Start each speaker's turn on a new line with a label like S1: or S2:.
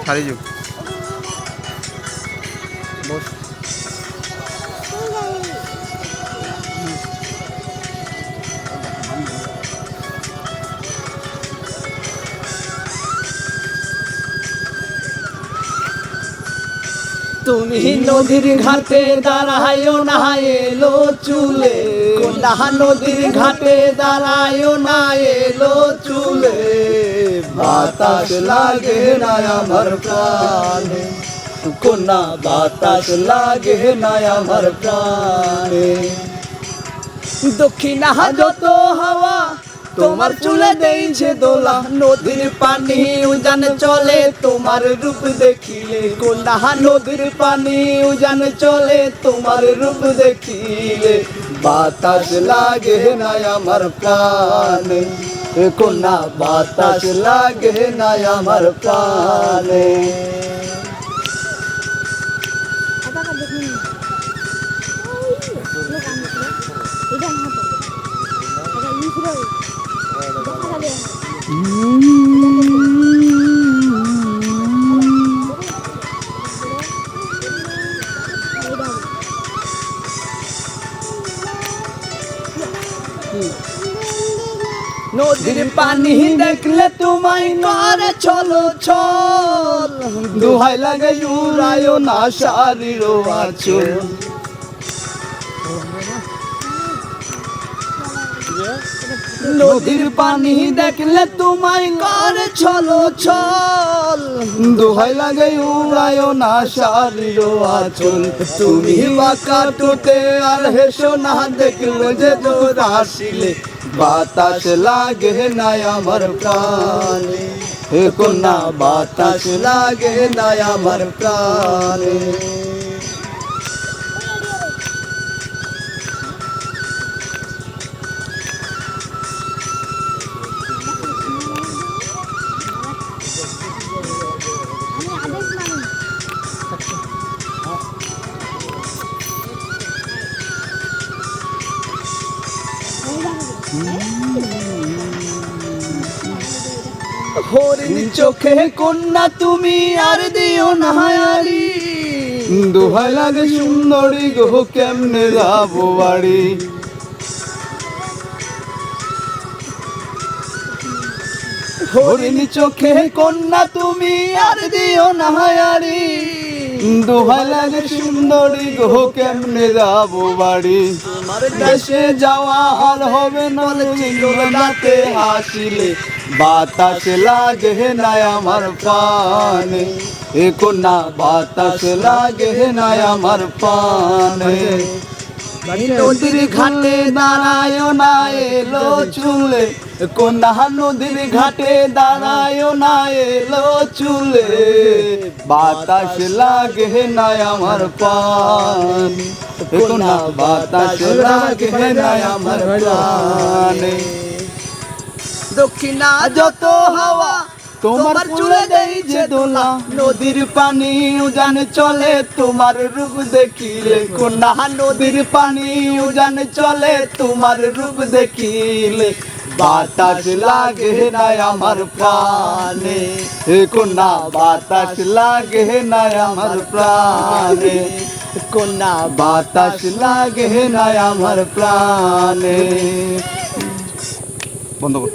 S1: শাড়ি যুগ বস।
S2: তুমি নদীর ঘাটে দাঁড়ায়ো না এলো চুলে, কোনা নদীর ঘাটে দাঁড়ায়ো না এলো চুলে, বাতাস লাগে না আমার প্রাণে, কোনা বাতাস লাগে না আমার প্রাণে। দক্ষিণা যত হাওয়া তোমার চুলে দেইছে দোলা, নদীর পানি উজান চলে তোমার রূপ দেখিলে, কোনা নদীর পানি উজান চলে তোমার রূপ দেখিলে, বাতাস লাগে না আমার প্রাণে, কোনা বাতাস লাগে না আমার প্রাণে। নদীর পানি দেখলে তোমায় করে চলো চল, দোহাই লাগে উড়ায়ো না শাড়ির আঁচল। নদীর পানি দেখলে তোমায় করে চলো চল, দোহাই লাগে উড়ায়ো না শাড়ির আঁচল। তুমি বাঁকা টোটে আর হেসো না দেখলে যে তোর আসিলে, বাতাস লাগে না আমার প্রাণে, কোনা বাতাস লাগে না আমার প্রাণে। হরিণ চোখে কন্যা তুমি আর দিও না হায়ারি, দোহাই লাগে সুন্দরী গো কেমনে যাবো বাড়ি। হরিণ চোখে কন্যা তুমি আর দিও না হায়ারি, দোহাই লাগে সুন্দরী গো কেমনে যাবো বাড়ি। আমার দেশে যাওয়া আর হবে না রাতে হাসিলে, বাতাস লাগে না আমার প্রাণে, কোনা বাতাস লাগে না আমার প্রাণে। নদীর ঘাটে দাঁড়ায় না এলো চুলে, কোনা নদীর ঘাটে দাঁড়ায় না এলো চুলে, বাতাস লাগে না আমার প্রাণে, কোনা বাতাস লাগে না আমার প্রাণে। দক্ষিণা যত হাওয়া তোমার চুলে দেইছে দোলা, নদীর পানি উজান চলে তোমার রূপ দেখিলে, কোনা নদীর পানি উজান চলে তোমার রূপ দেখিলে, বাতাস লাগে না আমার প্রাণে, কোনা বাতাস লাগে না আমার প্রাণে, কোনা বাতাস লাগে না আমার প্রাণে।
S1: বন্ধ কর।